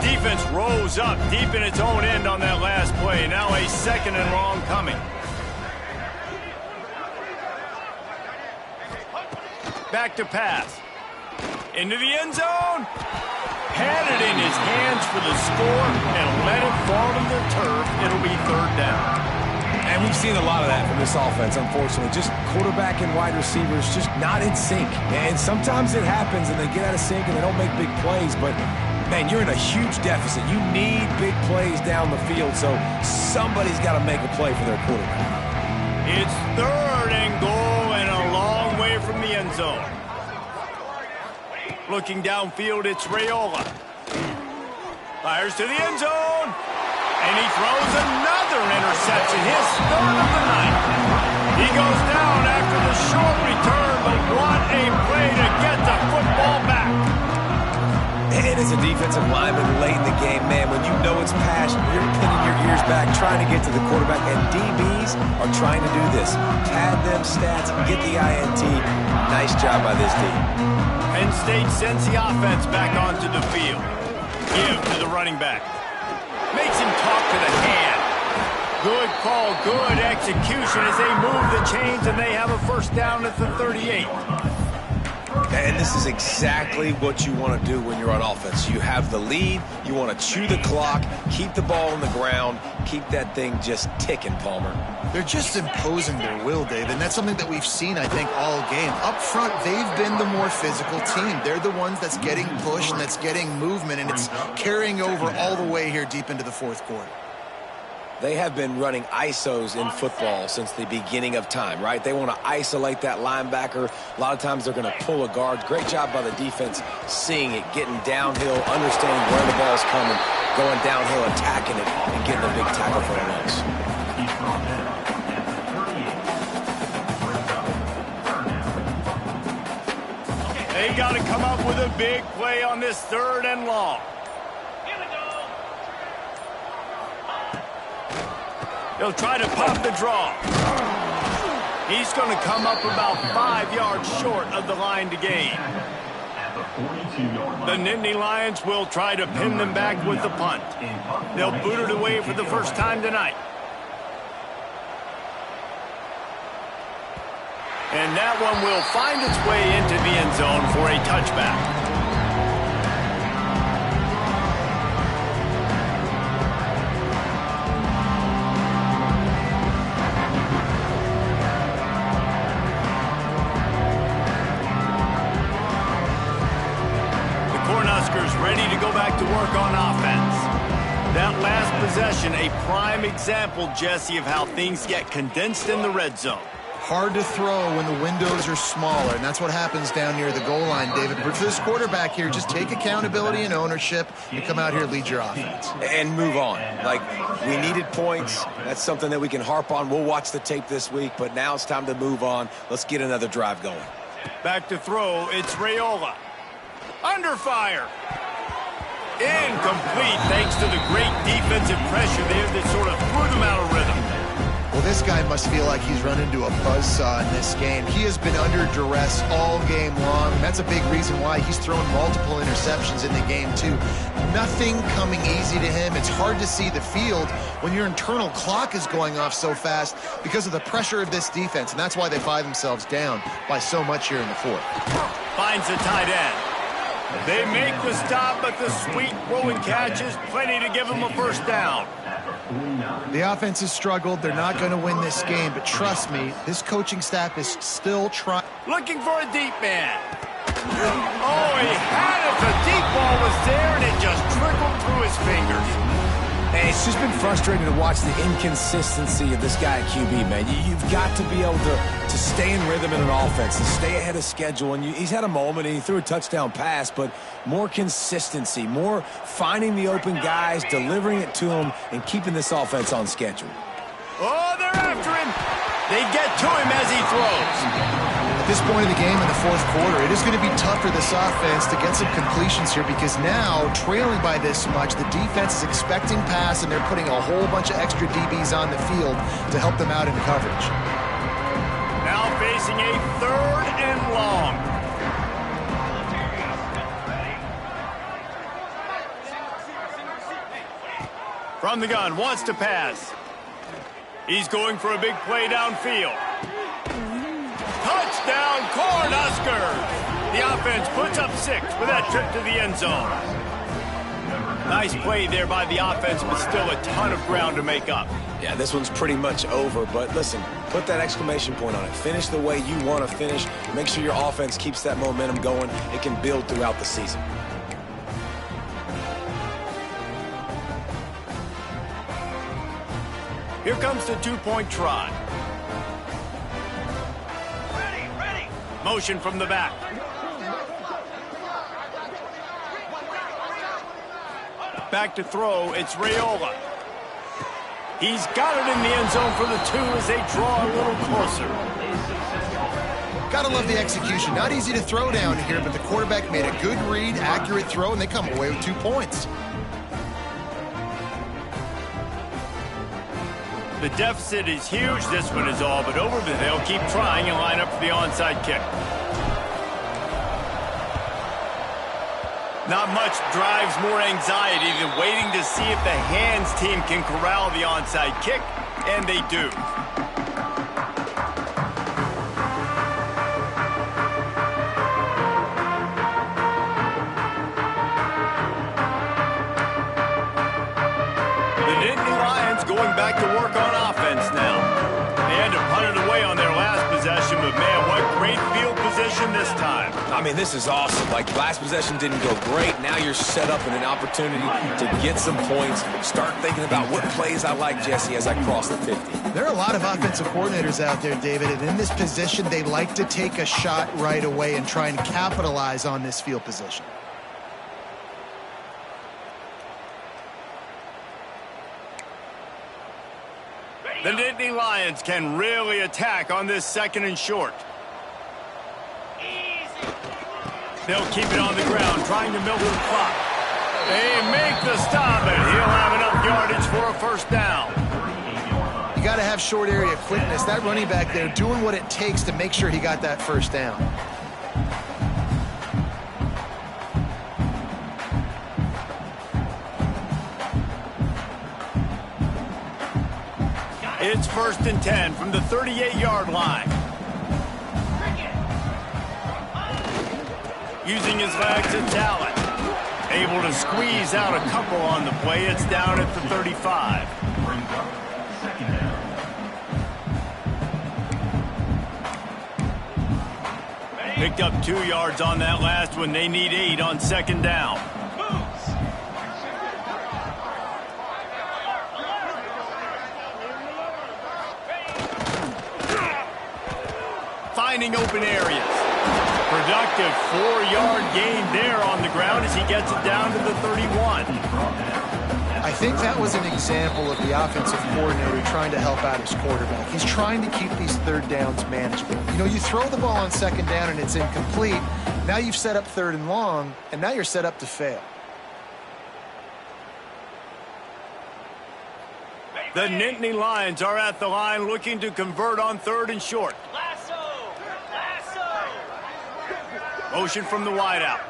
Defense rose up deep in its own end on that last play. Now a second and long coming. Back to pass. Into the end zone. Had it in his hands for the score and let it fall to the turf. It'll be third down. And we've seen a lot of that from this offense, unfortunately. Just quarterback and wide receivers just not in sync. And sometimes it happens and they get out of sync and they don't make big plays, but man, you're in a huge deficit. You need big plays down the field, so somebody's got to make a play for their quarterback. It's third and goal and a long way from the end zone. Looking downfield, it's Raiola. Fires to the end zone. And he throws another interception, his third of the night. He goes down after the short return, but what a play to get the football back. And as a defensive lineman late in the game, man, when you know it's passed, you're pinning your ears back, trying to get to the quarterback, and DBs are trying to do this. Pad them stats, get the INT. Nice job by this team. Penn State sends the offense back onto the field. Give to the running back. Makes him talk to the hand. Good call, good execution as they move the chains, and they have a first down at the 38. And this is exactly what you want to do when you're on offense. You have the lead, you want to chew the clock, keep the ball on the ground, keep that thing just ticking, Palmer. They're just imposing their will, Dave, and that's something that we've seen, I think, all game. Up front, they've been the more physical team. They're the ones that's getting pushed and that's getting movement, and it's carrying over all the way here deep into the fourth quarter. They have been running ISOs in football since the beginning of time, right? They want to isolate that linebacker. A lot of times they're going to pull a guard. Great job by the defense seeing it, getting downhill, understanding where the ball's coming, going downhill, attacking it, and getting a big tackle for a loss. He's brought down at the 38. They got to come up with a big play on this 3rd and long. Here we go. He'll try to pop the draw. He's going to come up about 5 yards short of the line to gain. At the 42-yard The line. Nittany Lions will try to pin them back with the punt. They'll boot it away for the first time tonight. And that one will find its way into the end zone for a touchback. Ready to go back to work on offense. That last possession, a prime example, Jesse, of how things get condensed in the red zone. Hard to throw when the windows are smaller, and that's what happens down near the goal line, David. But for this quarterback here, just take accountability and ownership and come out here and lead your offense. And move on. Like, we needed points. That's something that we can harp on. We'll watch the tape this week, but now it's time to move on. Let's get another drive going. Back to throw, it's Raiola. Under fire. Incomplete, thanks to the great defensive pressure there that sort of threw them out of rhythm. Well, this guy must feel like he's run into a buzzsaw in this game. He has been under duress all game long, and that's a big reason why he's thrown multiple interceptions in the game, too. Nothing coming easy to him. It's hard to see the field when your internal clock is going off so fast because of the pressure of this defense, and that's why they find themselves down by so much here in the 4th. Finds the tight end. They make the stop, but the sweet throw and catch is plenty to give them a first down. The offense has struggled. They're not going to win this game, but trust me, this coaching staff is still trying. Looking for a deep man. Oh, he had it. The deep ball was there, and it just trickled through his fingers. Hey, it's just been frustrating to watch the inconsistency of this guy at QB, man. You've got to be able to stay in rhythm in an offense and stay ahead of schedule. And he's had a moment, and he threw a touchdown pass, but more consistency, more finding the open guys, delivering it to them, and keeping this offense on schedule. Oh, they're after him. They get to him as he throws. At this point in the game in the 4th quarter, it is going to be tough for this offense to get some completions here because now, trailing by this much, the defense is expecting pass, and they're putting a whole bunch of extra DBs on the field to help them out in coverage. Now facing a 3rd and long. From the gun, wants to pass. He's going for a big play downfield. Touchdown, Cornhuskers! The offense puts up 6 with that trip to the end zone. Nice play there by the offense, but still a ton of ground to make up. Yeah, this one's pretty much over, but listen, put that exclamation point on it. Finish the way you want to finish. Make sure your offense keeps that momentum going. It can build throughout the season. Here comes the 2-point try. Ready. Motion from the back. Back to throw, it's Raiola. He's got it in the end zone for the 2 as they draw a little closer. Gotta love the execution. Not easy to throw down here, but the quarterback made a good read, accurate throw, and they come away with 2 points. The deficit is huge. This one is all but over, but they'll keep trying and line up for the onside kick. Not much drives more anxiety than waiting to see if the hands team can corral the onside kick, and they do. The Nittany Lions going back to work on offense now. They had to punt it away on their last possession, but man, what great field position this time. I mean, this is awesome. Like, last possession didn't go great. Now you're set up in an opportunity to get some points. Start thinking about what plays I like, Jesse, as I cross the 50. There are a lot of offensive coordinators out there, David, and in this position, they like to take a shot right away and try and capitalize on this field position. The Nittany Lions can really attack on this 2nd and short. They'll keep it on the ground, trying to milk the clock. They make the stop, and he'll have enough yardage for a 1st down. You got to have short area quickness. That running back there doing what it takes to make sure he got that 1st down. It's 1st and 10 from the 38-yard line. Using his legs and talent. Able to squeeze out a couple on the play. It's down at the 35. Picked up 2 yards on that last one. They need 8 on 2nd down. Finding open areas. Productive 4-yard gain there on the ground as he gets it down to the 31. I think that was an example of the offensive coordinator trying to help out his quarterback. He's trying to keep these 3rd downs manageable. You know, you throw the ball on 2nd down and it's incomplete. Now you've set up 3rd and long, and now you're set up to fail. The Nittany Lions are at the line looking to convert on 3rd and short. Motion from the wideout.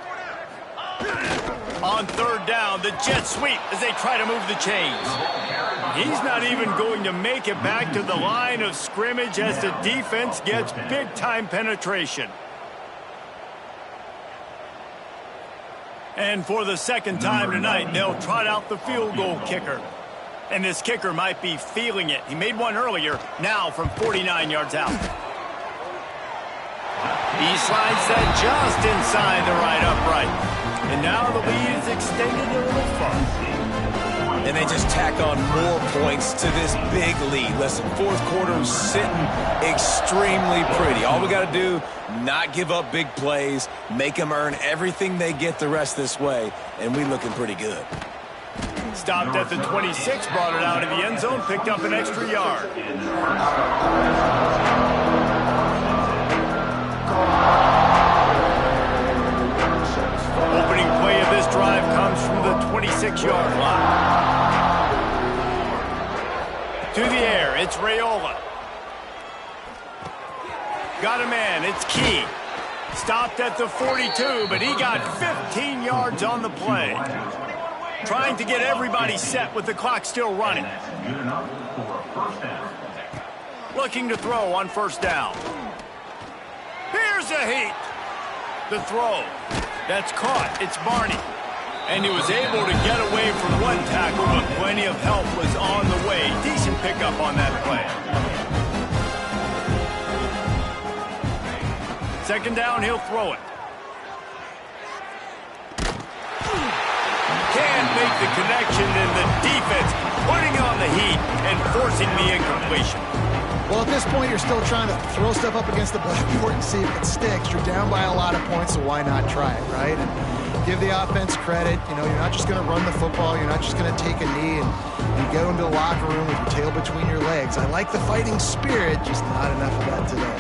On 3rd down, the jet sweep as they try to move the chains. He's not even going to make it back to the line of scrimmage as the defense gets big-time penetration. And for the 2nd time tonight, they'll trot out the field goal kicker. And this kicker might be feeling it. He made one earlier, now from 49 yards out. He slides that just inside the right upright. And now the lead is extended a little further. And they just tack on more points to this big lead. Listen, 4th quarter is sitting extremely pretty. All we got to do, not give up big plays, make them earn everything they get the rest this way, and we looking pretty good. Stopped at the 26, brought it out of the end zone, picked up an extra yard. Opening play of this drive comes from the 26-yard line. To the air, it's Raiola. Got a man, it's Key. Stopped at the 42, but he got 15 yards on the play. Trying to get everybody set with the clock still running. Looking to throw on 1st down. Here's a heat. The throw. That's caught. It's Barney. And he was able to get away from one tackle, but plenty of help was on the way. Decent pickup on that play. 2nd down, he'll throw it. Can't make the connection, and the defense putting on the heat and forcing the incompletion. Well, at this point, you're still trying to throw stuff up against the blackboard and see if it sticks. You're down by a lot of points, so why not try it, right? And give the offense credit. You know, you're not just going to run the football. You're not just going to take a knee and go into the locker room with your tail between your legs. I like the fighting spirit, just not enough of that today.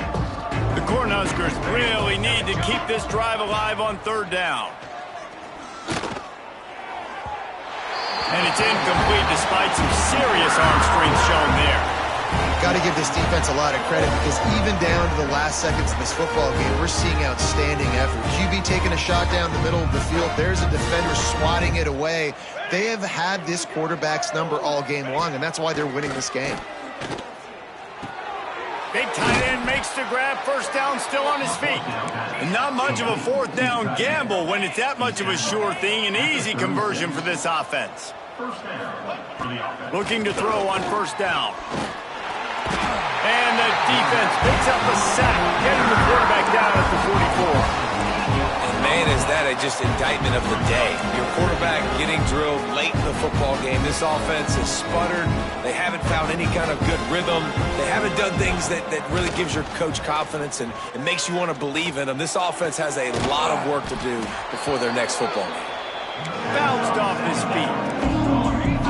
The Cornhuskers really need to keep this drive alive on 3rd down. And it's incomplete despite some serious arm strength shown there. Got to give this defense a lot of credit because even down to the last seconds of this football game, we're seeing outstanding effort. QB taking a shot down the middle of the field. There's a defender swatting it away. They have had this quarterback's number all game long, and that's why they're winning this game. Big tight end makes the grab. 1st down, still on his feet. And not much of a 4th down gamble when it's that much of a sure thing. An easy conversion for this offense. Looking to throw on 1st down. And the defense picks up a sack, getting the quarterback down at the 44. And man, is that just indictment of the day. Your quarterback getting drilled late in the football game. This offense has sputtered. They haven't found any kind of good rhythm. They haven't done things that really gives your coach confidence and it makes you want to believe in them. This offense has a lot of work to do before their next football game. Bounced off his feet.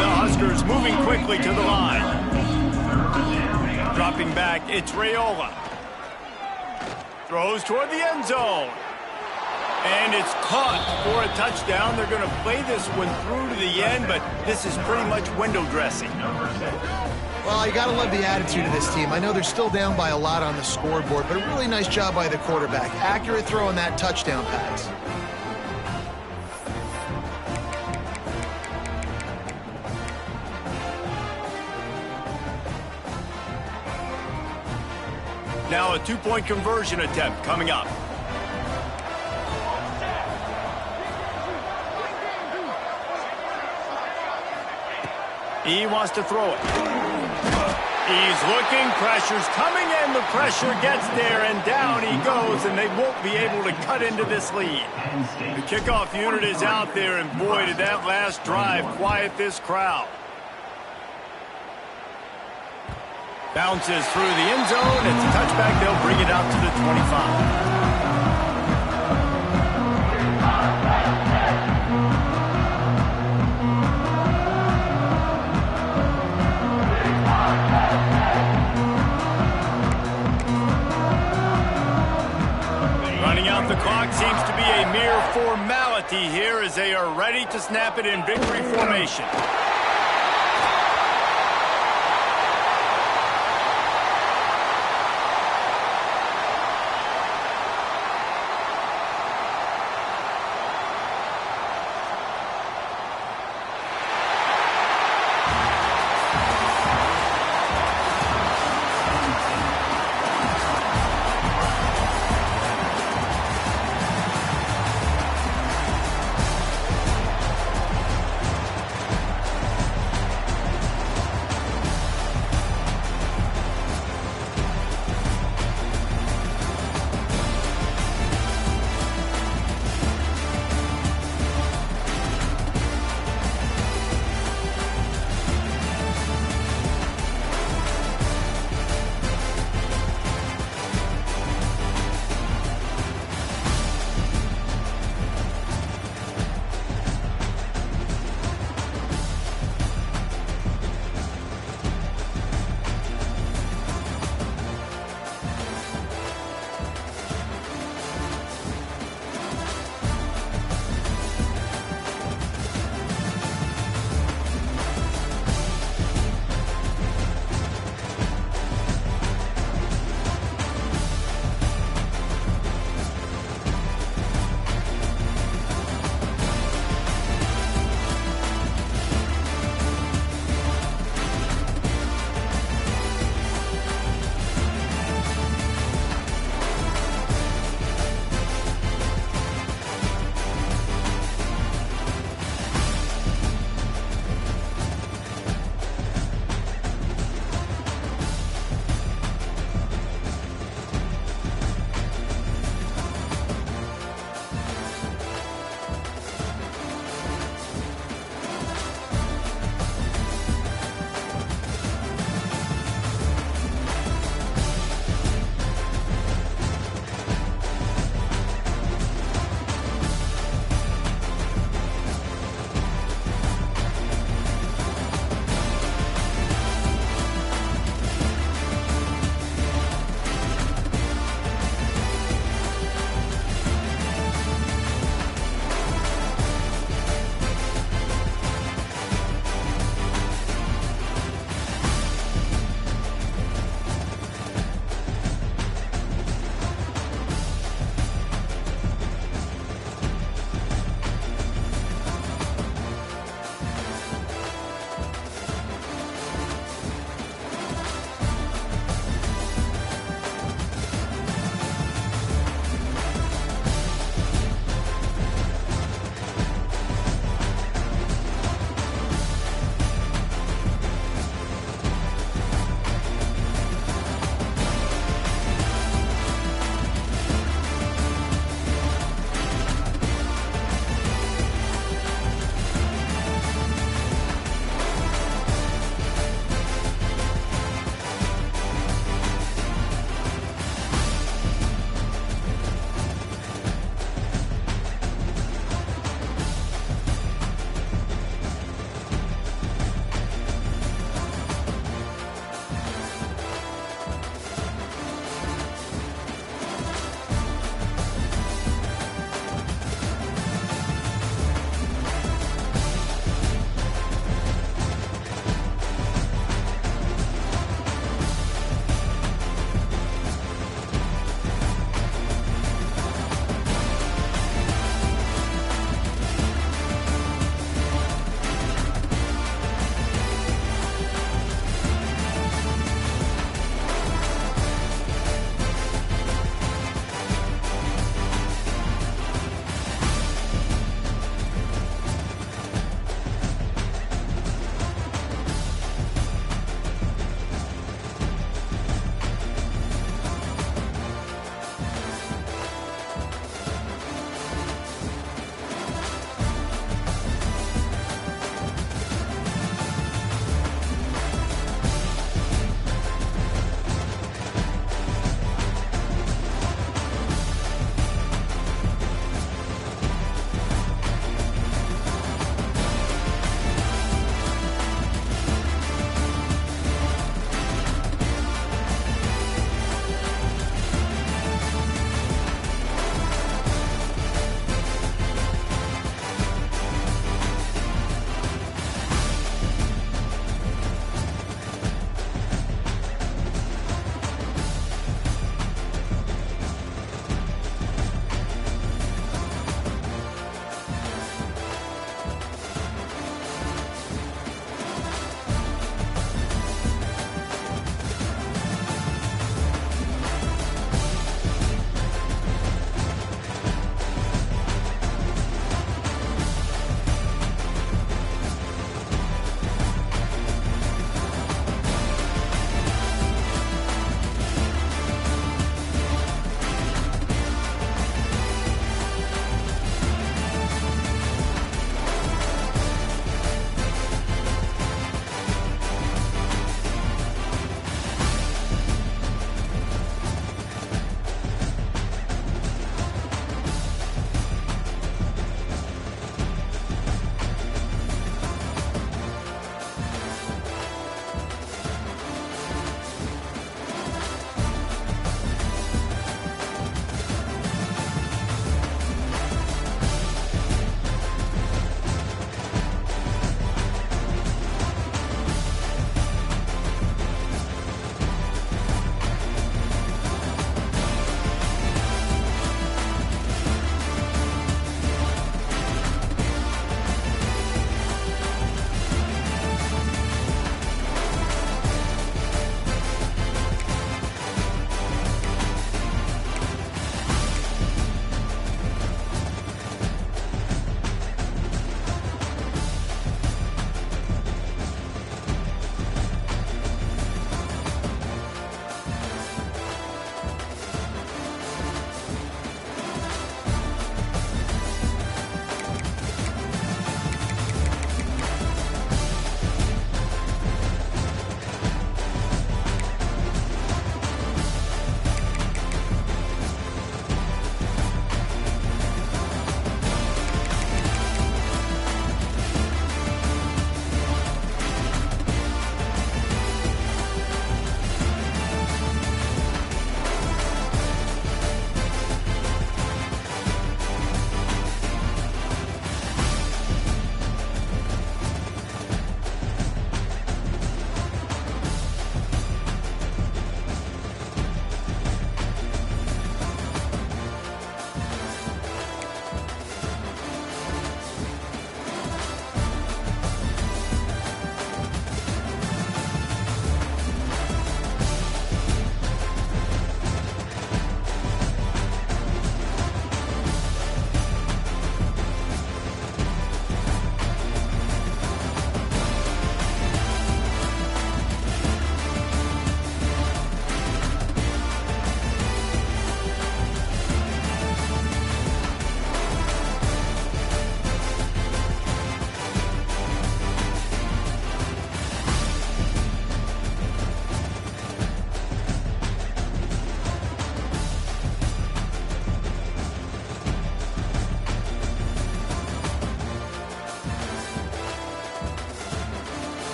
The Huskers moving quickly to the line. Dropping back, it's Raiola. Throws toward the end zone. And it's caught for a touchdown. They're going to play this one through to the end, but this is pretty much window dressing. Well, you got to love the attitude of this team. I know they're still down by a lot on the scoreboard, but a really nice job by the quarterback. Accurate throw on that touchdown pass. Now a two-point conversion attempt coming up. He wants to throw it. He's looking, pressure's coming in, the pressure gets there, and down he goes, and they won't be able to cut into this lead. The kickoff unit is out there, and boy, did that last drive quiet this crowd. Bounces through the end zone, it's a touchback, they'll bring it out to the 25. The clock seems to be a mere formality here as they are ready to snap it in victory formation.